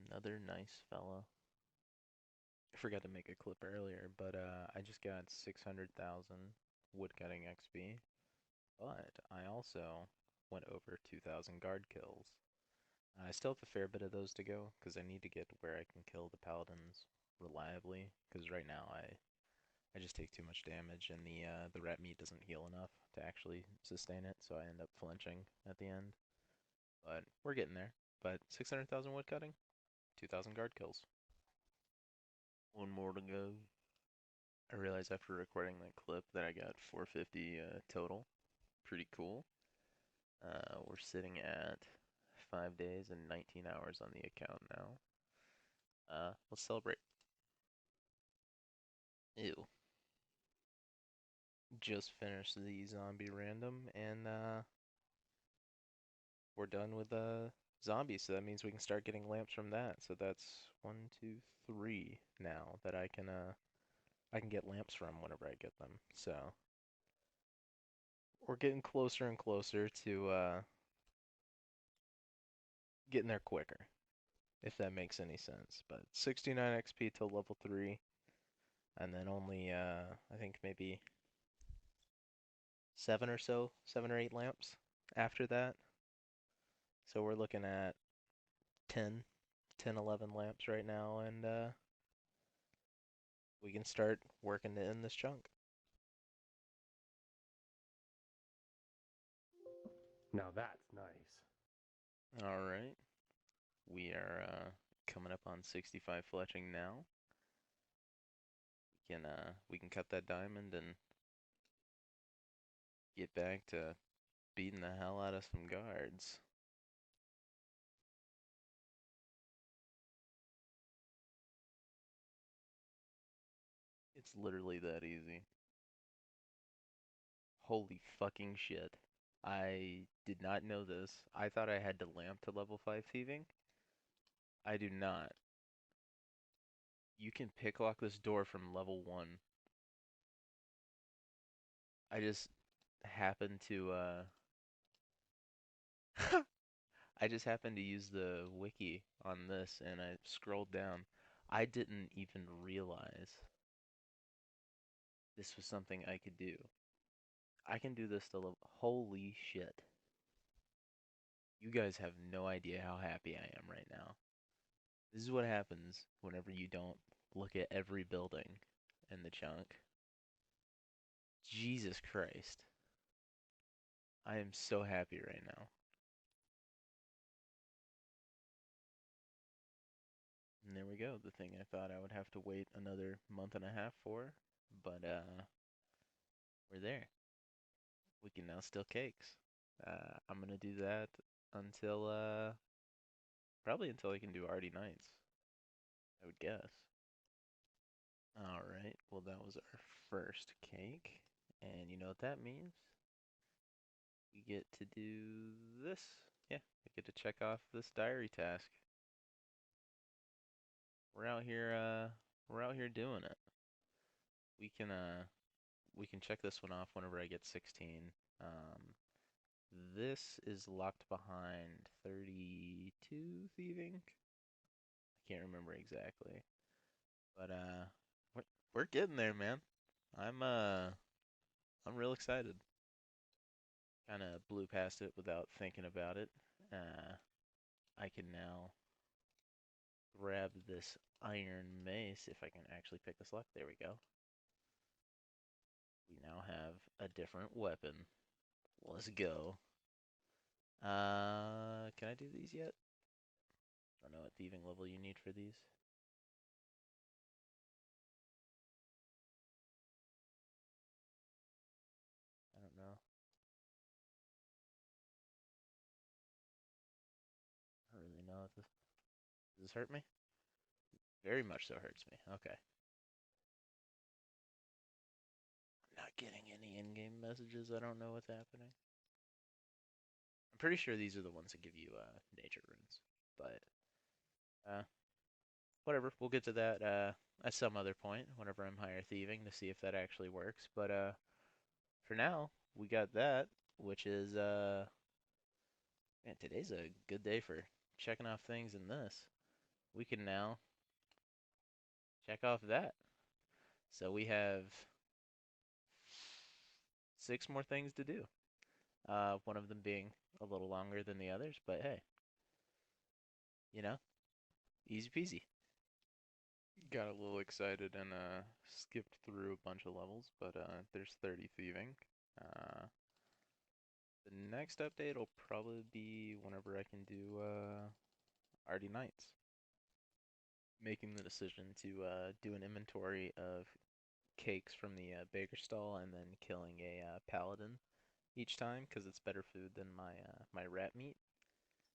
Another nice fella. I forgot to make a clip earlier, but I just got 600,000 woodcutting XP, but I also went over 2,000 guard kills. I still have a fair bit of those to go because I need to get where I can kill the paladins reliably. Because right now I just take too much damage and the rat meat doesn't heal enough to actually sustain it, so I end up flinching at the end. But we're getting there. But 600,000 woodcutting, 2,000 guard kills. One more to go. I realized after recording that clip that I got 450 total. Pretty cool. We're sitting at 5 days and 19 hours on the account now. Let's celebrate. Ew. Just finished the zombie random and we're done with zombies, so that means we can start getting lamps from that. So that's 1, 2, 3 now that I can get lamps from whenever I get them. So we're getting closer and closer to getting there quicker, if that makes any sense. But 69 XP till level 3, and then only, I think maybe 7 or 8 lamps after that. So we're looking at 10, 10, 11 lamps right now, and we can start working to end this chunk. Now that's nice. All right, we are coming up on 65 fletching now. We can cut that diamond and get back to beating the hell out of some guards. It's literally that easy. Holy fucking shit. I did not know this. I thought I had to lamp to level 5 thieving. I do not. You can picklock this door from level 1. I just happened to I just happened to use the wiki on this and I scrolled down. I didn't even realize this was something I could do. I can do this to level. Holy shit. You guys have no idea how happy I am right now. This is what happens whenever you don't look at every building in the chunk. Jesus Christ. I am so happy right now. And there we go, the thing I thought I would have to wait another month and a half for, but we're there. We can now steal cakes. I'm gonna do that until probably until I can do Ardy nights, I would guess. Alright, well that was our first cake. And you know what that means? We get to do this. Yeah, we get to check off this diary task. We're out here doing it. We can we can check this one off whenever I get 16. Um this is locked behind 32 thieving. I can't remember exactly. But we're getting there, man. I'm uh I'm real excited. Kind of blew past it without thinking about it. I can now grab this iron mace if I can actually pick this lock. There we go. We now have a different weapon. Let's go. Can I do these yet? I don't know what thieving level you need for these. I don't know. I don't really know if this does this hurt me? Very much so hurts me. Okay. I'm not getting any in-game messages. I don't know what's happening. I'm pretty sure these are the ones that give you nature runes, but uh, whatever. We'll get to that at some other point whenever I'm higher thieving to see if that actually works. But for now, we got that, which is man, today's a good day for checking off things in this. We can now check off that. So we have 6 more things to do. One of them being a little longer than the others, but hey, you know, easy peasy. Got a little excited and skipped through a bunch of levels, but there's 30 thieving. Uh, the next update will probably be whenever I can do Ardy nights. Making the decision to do an inventory of cakes from the baker stall and then killing a paladin each time because it's better food than my rat meat.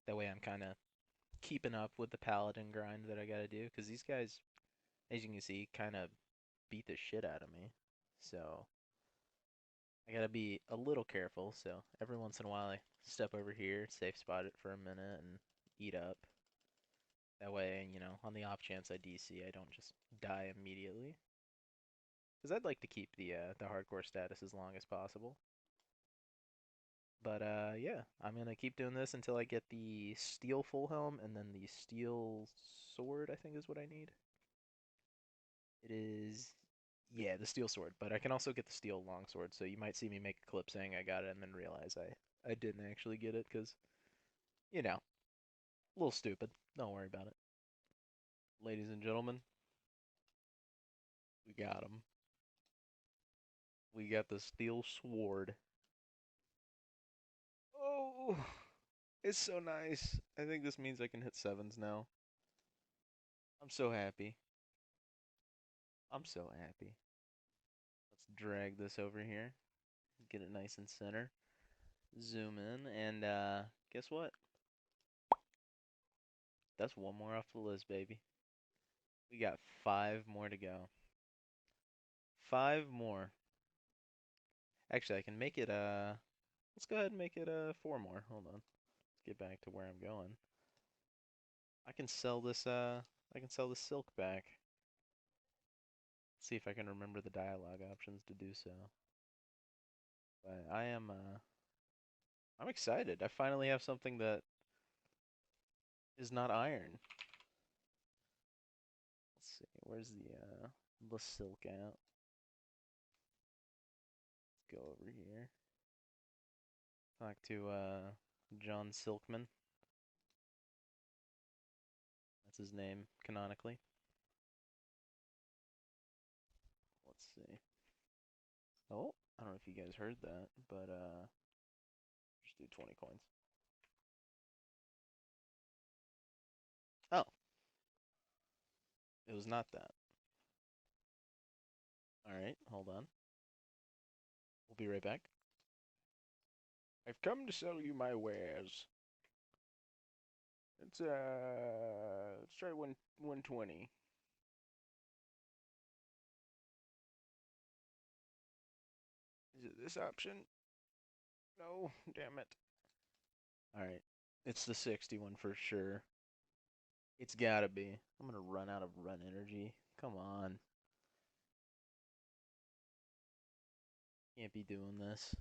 That way I'm kind of keeping up with the paladin grind that I gotta do because these guys, as you can see, kind of beat the shit out of me. So I gotta be a little careful. So every once in a while I step over here, safe spot it for a minute, and eat up. That way, on the off chance I DC, I don't just die immediately. Because I'd like to keep the hardcore status as long as possible. But yeah, I'm gonna keep doing this until I get the steel full helm and then the steel sword, I think is what I need. It is, yeah, the steel sword, but I can also get the steel longsword, so you might see me make a clip saying I got it and then realize I didn't actually get it because, a little stupid. Don't worry about it. Ladies and gentlemen, we got him. We got the steel sword. Oh, it's so nice. I think this means I can hit sevens now. I'm so happy. I'm so happy. Let's drag this over here. Get it nice and center. Zoom in, and guess what? That's one more off the list, baby. We got 5 more to go. 5 more. Actually, I can make it, let's go ahead and make it, 4 more. Hold on. Let's get back to where I'm going. I can sell this, I can sell this silk back. See if I can remember the dialogue options to do so. But I'm excited. I finally have something that is not iron. Let's see, where's the silk at? Let's go over here. Talk to John Silkman. That's his name canonically. Let's see. Oh, I don't know if you guys heard that, but just do 20 coins. Oh, it was not that. All right, hold on. We'll be right back. I've come to sell you my wares. Let's try 120. Is it this option? No, damn it. All right, it's the 60 one for sure. It's gotta be. I'm gonna run out of run energy. Come on. Can't be doing this.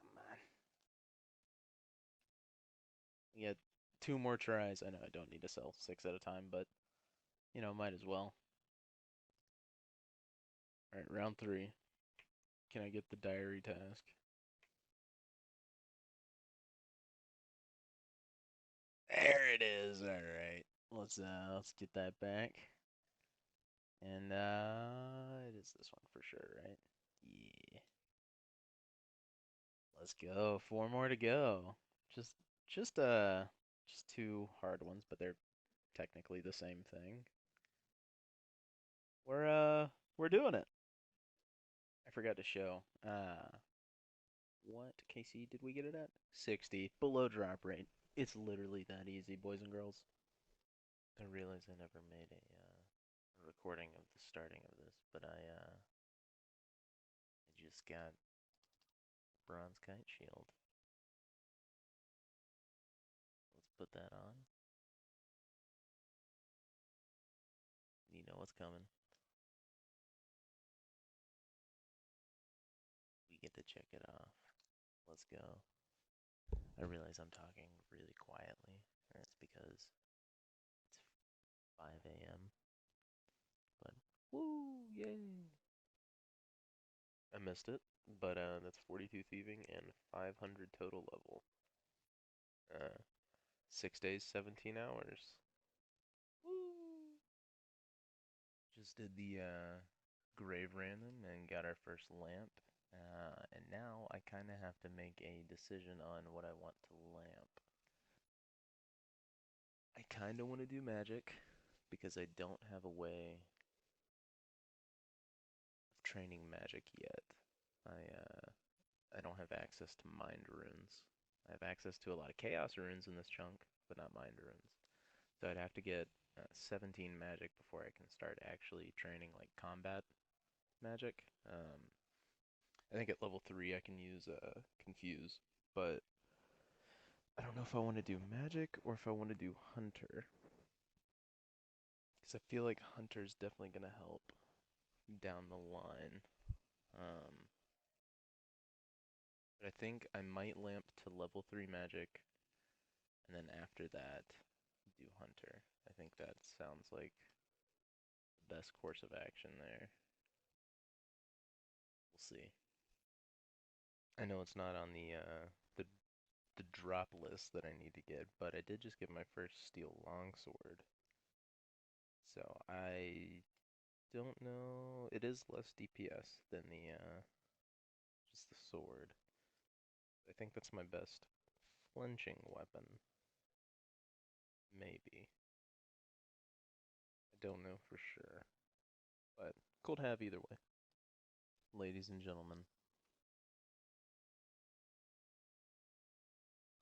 Come on. We got 2 more tries. I know I don't need to sell 6 at a time, but, might as well. Alright, round 3. Can I get the diary task? There it is. Alright. Let's get that back. And it is this one for sure, right? Yeah. Let's go. 4 more to go. Just just uh just 2 hard ones, but they're technically the same thing. We're doing it. I forgot to show. What KC did we get it at? 60. Below drop rate. It's literally that easy, boys and girls. I realize I never made a recording of the starting of this, but I just got bronze kite shield. Let's put that on. You know what's coming. get to check it off. Let's go. I realize I'm talking really quietly, and it's because it's 5 a.m. But woo, yay! I missed it, but that's 42 thieving and 500 total level. 6 days, 17 hours. Woo! Just did the grave random and got our first lamp. And now I kind of have to make a decision on what I want to lamp. I kind of want to do magic because I don't have a way of training magic yet. I don't have access to mind runes. I have access to a lot of chaos runes in this chunk, but not mind runes. So I'd have to get 17 magic before I can start actually training like combat magic. I think at level 3 I can use confuse, but I don't know if I want to do magic or if I want to do hunter. Because I feel like hunter's definitely going to help down the line. Um, but I think I might lamp to level 3 magic, and then after that, do hunter. I think that sounds like the best course of action there. We'll see. I know it's not on the drop list that I need to get, but I did just get my first steel longsword. So I don't know. It is less DPS than the just the sword. I think that's my best flinching weapon. Maybe. I don't know for sure. But cool to have either way. Ladies and gentlemen,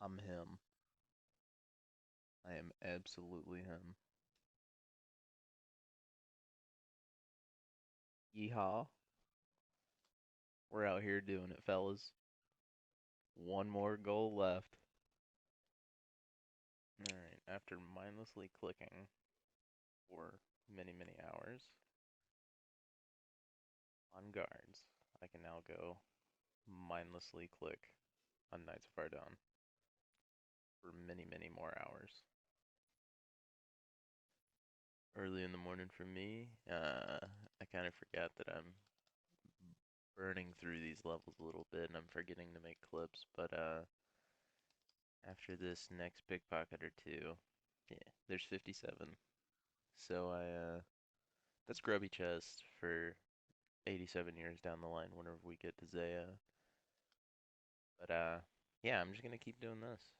I'm him. I am absolutely him. Yeehaw. We're out here doing it, fellas. One more goal left. Alright, after mindlessly clicking for many, many hours on guards, I can now go mindlessly click on Knights of Ardougne for many, many more hours. Early in the morning for me, I kind of forgot that I'm burning through these levels a little bit and I'm forgetting to make clips, but after this next pickpocket or two, yeah, there's 57. So that's grubby chest for 87 years down the line whenever we get to Zaya. But yeah, I'm just gonna keep doing this.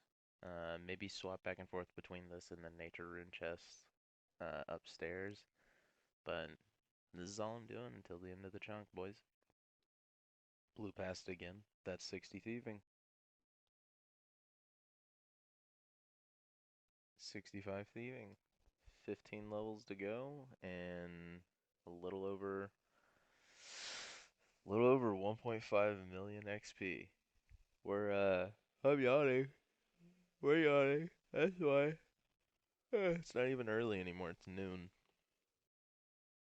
Maybe swap back and forth between this and the nature rune chest upstairs. But this is all I'm doing until the end of the chunk, boys. Blew past it again. That's 60 thieving. 65 thieving. 15 levels to go and a little over 1.5 million XP. I'm yawning. We're yawning. That's why. It's not even early anymore. It's noon.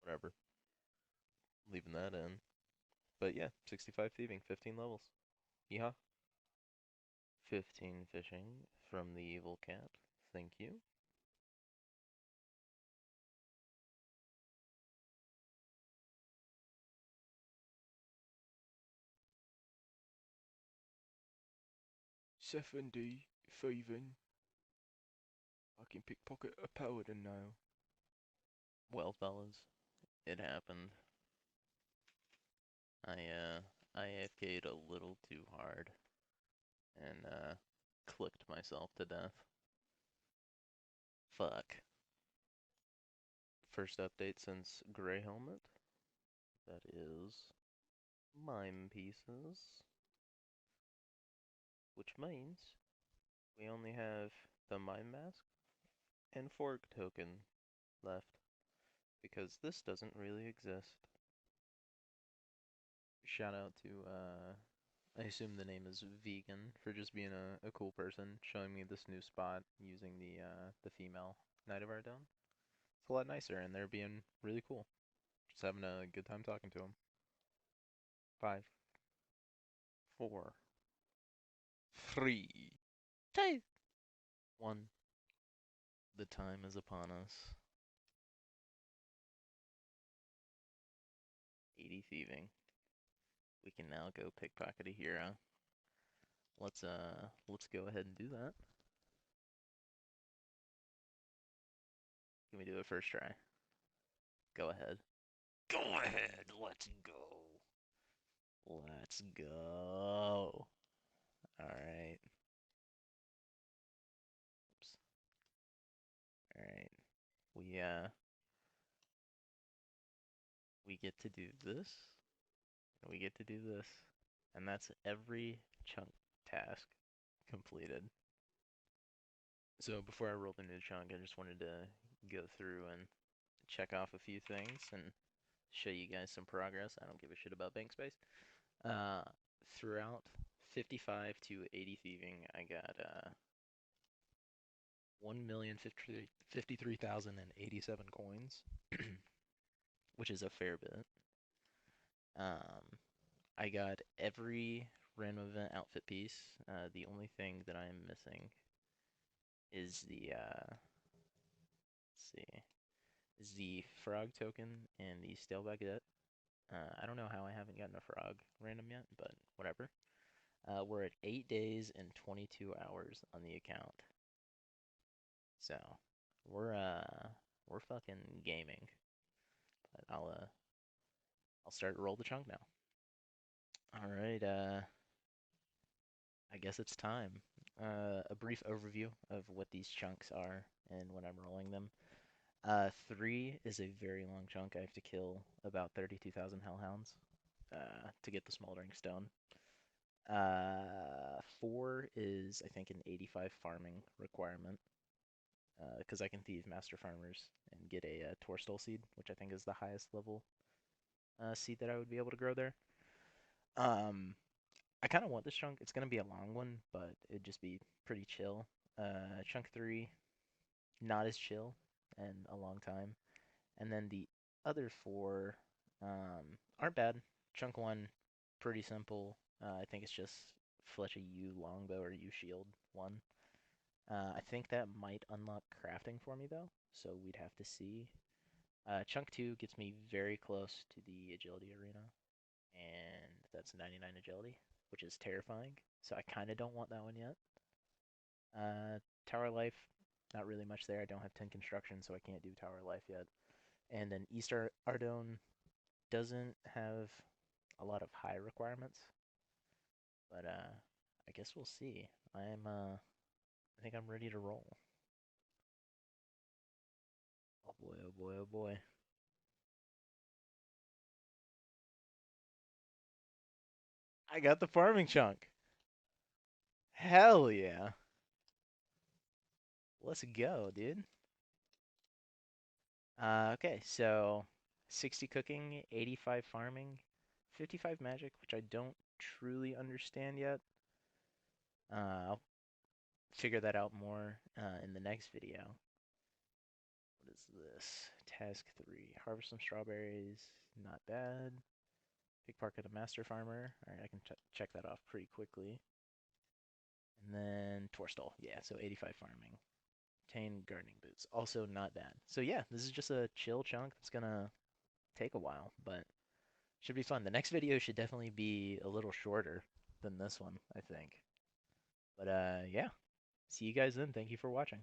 Whatever. Leaving that in. But yeah, 65 thieving, 15 levels. Yeehaw. 15 fishing from the evil cat. Thank you. D thieving. I can pickpocket a paladin now. Well, fellas, it happened. I AFK'd a little too hard and clicked myself to death. Fuck. First update since Grey Helmet. That is mime pieces, which means we only have the mime mask and fork token left because this doesn't really exist. Shout out to I assume the name is Vegan for just being a cool person, showing me this new spot using the female Knight of Ardougne. It's a lot nicer, and they're being really cool. Just having a good time talking to them. 5. 4, 3, 2, 1. The time is upon us. 80 thieving. We can now go pickpocket a hero. Let's go ahead and do that. Can we do it first try? Go ahead. Go ahead. Let's go. Let's go. All right. Oops. All right. We uh we get to do this. And we get to do this. And that's every chunk task completed. So before I roll the new chunk, I just wanted to go through and check off a few things and show you guys some progress. I don't give a shit about bank space. Uh, Throughout 55 to 80 thieving, I got 1,053,087 coins, which is a fair bit. Um, I got every random event outfit piece. The only thing that I am missing is let's see, is the frog token and the stale baguette. I don't know how I haven't gotten a frog random yet, but whatever. We're at 8 days and 22 hours on the account. So we're fucking gaming. But I'll start to roll the chunk now. All right, I guess it's time. A brief overview of what these chunks are and when I'm rolling them. 3 is a very long chunk. I have to kill about 32,000 hellhounds to get the smoldering stone. 4 is, I think, an 85 farming requirement because I can thieve master farmers and get a Torstol seed, which I think is the highest level seed that I would be able to grow there. Um, I kind of want this chunk. It's gonna be a long one, but it'd just be pretty chill. Chunk 3, not as chill and a long time. And then the other 4 aren't bad. Chunk 1, pretty simple. I think it's just fletch a U longbow or U shield 1. I think that might unlock crafting for me though, so we'd have to see. Chunk 2 gets me very close to the agility arena, and that's 99 agility, which is terrifying. So I kind of don't want that one yet. Tower life, not really much there. I don't have 10 construction, so I can't do tower life yet. And then East Ardougne doesn't have a lot of high requirements, but I guess we'll see. I think I'm ready to roll. Oh boy, oh boy, oh boy. I got the farming chunk. Hell yeah. Let's go, dude. Okay, so 60 cooking, 85 farming, 55 magic, which I don't truly understand yet. I'll figure that out more in the next video. What is this? Task 3. Harvest some strawberries. Not bad. Pick Park of the Master Farmer. Alright, I can check that off pretty quickly. And then Torstol. Yeah, so 85 farming. Obtain gardening boots. Also not bad. So yeah, this is just a chill chunk that's gonna take a while, but should be fun. The next video should definitely be a little shorter than this one, I think. But yeah. See you guys then. Thank you for watching.